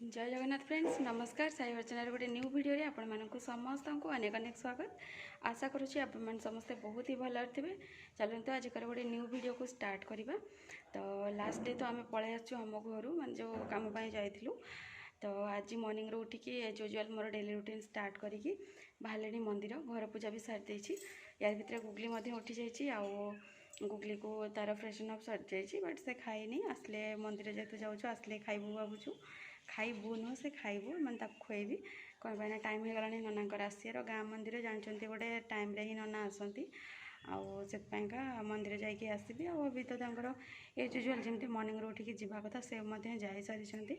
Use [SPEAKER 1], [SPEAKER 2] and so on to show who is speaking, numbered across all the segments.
[SPEAKER 1] जय जगन्नाथ फ्रेंड्स नमस्कार साई अर्चनार गोटे न्यू वीडियो रे आपण मानकु समस्त को अनेक अनेक स्वागत। आशा करुँची आपण मान समस्ते बहुत ही भल थे। चलते आज गोटे न्यू वीडियो को स्टार्ट करवा। तो लास्ट डे तो आम पलि आसु आम घर मान जो कम जाइलु। तो आज मॉर्निंग रो उठिकी एज यूजुअल मोर डेली रूटीन स्टार्ट करी बाहर मंदिर घर पूजा भी सारी देछि। यार भितर गुगली उठी जाइए गुगली को तार फ्रेशन अप सरी जाइए बट से खाईनी आसले मंदिर जेहतु जाऊँ आसले खाइबू भावुँ खाइबू नुह से खाइबू मैंने खुएबी कौन पाइना टाइम हो गलानी नना आसार गाँ मंदिर जानते गोटे टाइम रे ही नना आसती आका मंदिर जाकि आसबि अभी तो एज यूजुअल जमी मॉर्निंग रो उठिकी जावा कथा से जा सारी।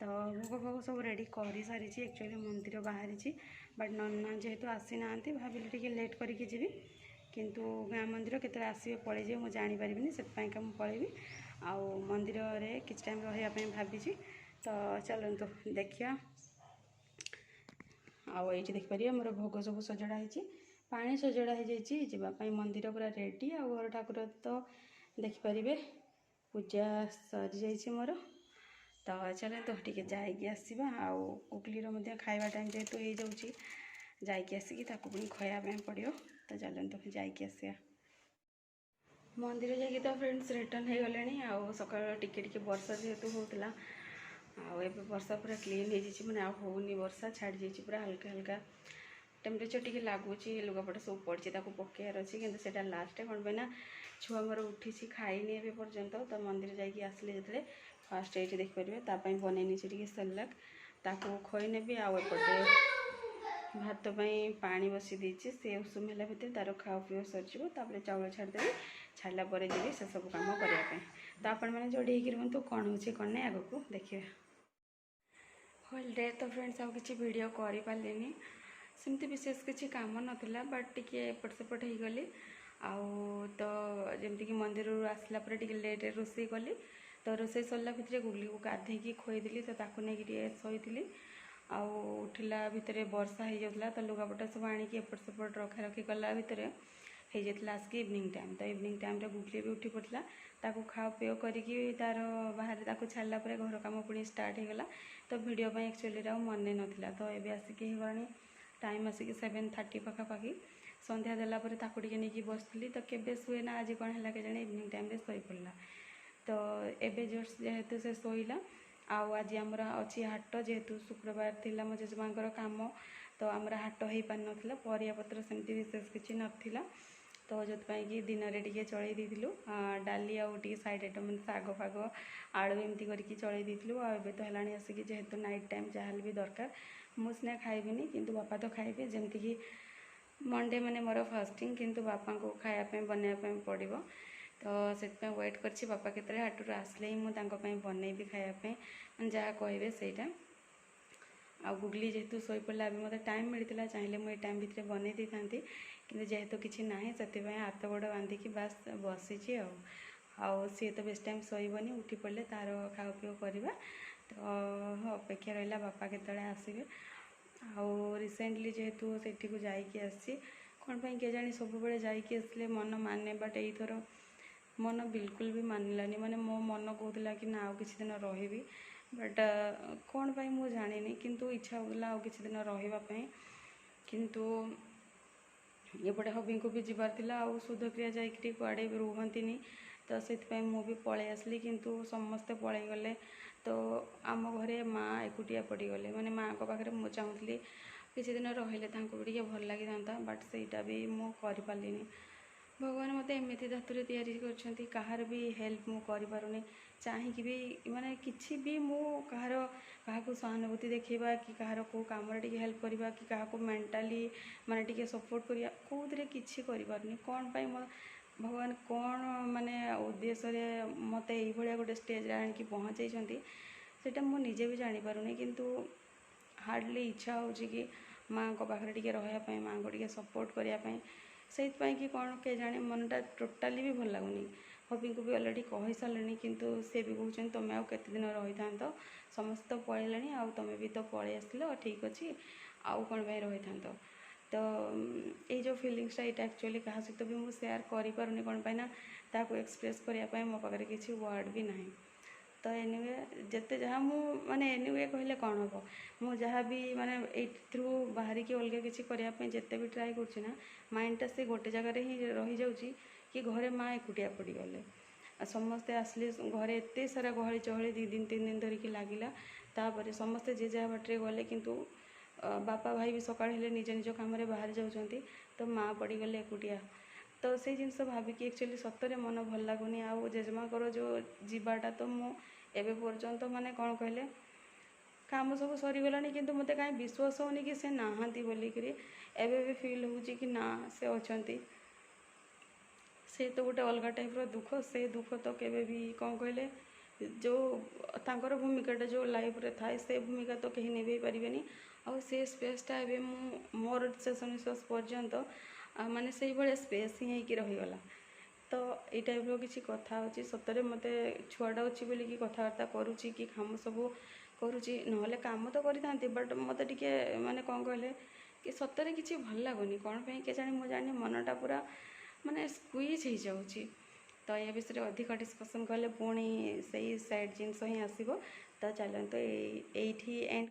[SPEAKER 1] तो भोग भोग सब रेडी कर सारी एक्चुअली मंदिर बाहरी बट नना जेहेतु आसी ना भाविली टे लेट करके जी किंतु गाँ मंदिर केते आसवे पलि जाए मुझे जानीपारि से पलैबी आउ मंदिर में किसी टाइम रही भावी। तो चलते देखिए आउ ये देखिए मोर भोग सब सजड़ा है पानी सजड़ा हो जावाई मंदिर पूरा रेडी आ घर ठाकुर तो देखिपारे पूजा सरी जाइए मोर। तो चलते टे जाकि आसवा आउगलीर खाଇବା टाइम जेहेतु हो जाऊँगी जाकि आसिकी पुणी खायापी पड़ो। तो चलते जाकि आसिया मंदिर जाकि तो फ्रेंड्स रिटर्न हो गले आउ सकाल टिके वर्षा जेहेतु होता आबे वर्षा पूरा क्लीन हो मैंने होनी वर्षा छाड़ी जाइए पूरा हल्का हल्का टेम्परेचर टी लगुच लुगापट सब पड़ी पकेयार अच्छी कि लास्ट कौन पे छुआ मोर उठी खाईनी ए पर्यंत। तो मंदिर जाकि आसले जो फास्ट ये देखिपारे तापाई बनईनी टे सेरेलाक ताकू खोई नेबी आउपटे भात पानी बसी देती से उषुम है भितर तार खाओ पीओ सर चाउल छाड़देवी छाड़ापर जी से सब कम करने। तो आपण मैंने जोड़ी रुहतु कौन हो कौन नहीं आग को देखिए। होल डे तो फ्रेंड्स आउ कि वीडियो कर पारे सेमती विशेष किसी काम नाला बट टी एपट सेपट हो गली आउ तो जमीक मंदिर आसला टे लेट रोसे कली। तो रोसे सरला भितर गुगली को गाधेकी खोईदेली तो ताकू नहीं शोली आउ उठिला भितर वर्षा हो जाता तो लुगापटा सब आणिकी एपट सेपट रखा रखी कला भितर हो जाता आसिक इवनिंग टाइम। तो इवनिंग टाइम गुगली भी उठी पड़ा ताकू खाओ पीओ करी तार बाहर छाड़ला घर कम पुणी स्टार्ट हो गला। तो वीडियो एक्चुअली मन नाला तो ये आसिक गलानी टाइम आसिक 7:30 पाखापाखि संध्या देलापर ताकू टे नहीं बसती तो केबे शुए ना आज कौन है के इवनिंग टाइम शोई पड़ा। तो एबे जस्ट जेहेतु से शोला आउ आज आमर अच्छी हाट जेहेतु शुक्रवार थी मो जेजेमांकर काम तो आमर हाट हो पार ना परियापत्र सेमती विशेष किसी नाला। तो जो कि दिन में टे चल देलु डाली आउे साइड आइटम शाग फाग आलू एमती करके चल देलु आबे तो है आसिक जेहेतु नाइट टाइम जहाँ भी दरकार मुझे खाइबिनी किंतु बापा तो खाइबे जमीक मंडे मैंने मोर फास्टिंग किंतु बापा को खायापी बनवाई पड़ो। तो से वेट कर बापा के हाटू आसले ही मुझे बनईबी खायापी जहाँ कहे सहीटा आ गुगली जेहेतु शोई पड़ा अभी मतलब टाइम मिलता चाहिए मुझे टाइम भितर बनई दी था कि जेहेतु किसी ना से हाथ गोड़ बांधिकी बास बसी आउ सी तो बेस टाइम शोबनी उठी पड़े तार खाओ पीओ करवा। तो अपेक्षा रहा बापा के आसवे आउ रिसेंटली जेहेतु सेठी को जाकि आसी कौन पाई के जानी सब बेले जाकि आसले मन माने बट एथर मन बिल्कुल भी मानिलानी माने मो मन कहला कि ना आउ किसी दिन रही बट कौन पाई मु जानी किंतु इच्छा होगा आउ किसी दिन रही किंतु एपटे हबी को भी जीवार थिला आउ शुद्धक्रिया जाकि कुआड़े रुहंती तो से भी पलि आसली किंतु समस्ते पलि गले। तो आम घरे माँ एकुटिया पड़गले माने माँ को पाखे मुझे चाहूली किसी दिन रही भी भल लगी था बट सेटा भी मुझे पारे भगवान मत एमती धातुरे तैयारी कर कहार भी हेल्प मु करें चाहिए भी माने किसी भी मु कहार क्या सहानुभूति देखा कि कहार को कम हेल्प करवा कि क्या मेंटाली माने टिके सपोर्ट करिया कौन किसी करें कौन पाई भगवान कौन माने उद्देश्य मत ये गोटे स्टेज आणिकी पहुँचाई सेटा मु निजे भी जानीपारूनी किंतु हार्डली इच्छा हो कि माँ को पाखे टिके रही माँ को टिके सपोर्ट करने से कि कौन के जाने मनटा टोटाली भी भल लगुनि। हबी को भी अलरेडी कही सारे किंतु सी भी कहते तुम्हें आउ केते दिन रही था समस्त तो पलैले आउ तुम्हें भी तो पलि आसल ठीक अच्छे आउ कौन भाई रही था। तो ये जो फिलिंग्सटा यहाँ एक्चुअली क्या सहित भी मुझे सेयार करें कौन पाई ना ताको एक्सप्रेस करने मो पाखे किसी वर्ड भी ना। तो एनिवे जिते जहाँ माने एनिवे कहले कौन हम मु जहाँ भी माने एथ्रू बाहर की अलग किसी करने जिते भी ट्राए कर माइंडटा से गोटे जगार ही रही जाऊँगी कि घरे माँ एकुटिया पड़गले समस्ते आसले घरे एत सारा गहली चहली 2 दिन 3 दिन धरिकी लगिला तापर समस्ते जे जहाँ बाटे गले किंतु बापा भाई भी सकाळ हेले निज निज काम बाहर जाऊँच तो माँ पड़गले एकुटिया तो से जिनस भाविकी एक्चुअली सतरे मन भल लगुनि आ जेजेमाकर जो जीवाटा तो मु एबे पर्यंत माने कौन कहले काम सब सरीगलानी किंतु मते कहीं विश्वास होनी कि से नहांती बोलिकी एबे भी फील होची कि ना से अछंती से तो गोटे अलग टाइप दुख से दुख तो केबे भी कौन कहले जो तांकर भूमिकाटा जो लाइफ रे थाए से भूमिका तो कहीं निभे पारिबेनी आ से स्पेसटा एबे मोर शेष निश्वास पर्यंत माने से भाया स्पेस ही होइकी रहीगला तो ये टाइप किसी कथा होची सतरे मते छुआटा अच्छी बोली कि कथबार्ता करुची कि काम सब करुची नहले काम तो करी बट मत टिके माने कौन कहले कि सतरे किसी भल लगुनि कौन पे के जानी मु जानी मनटा पूरा माने स्क्वीज हो जाऊँगी तो या विषय अधिक डिस्कसन कले पुणी से सैड जिनस ही आसो तो चलते एंड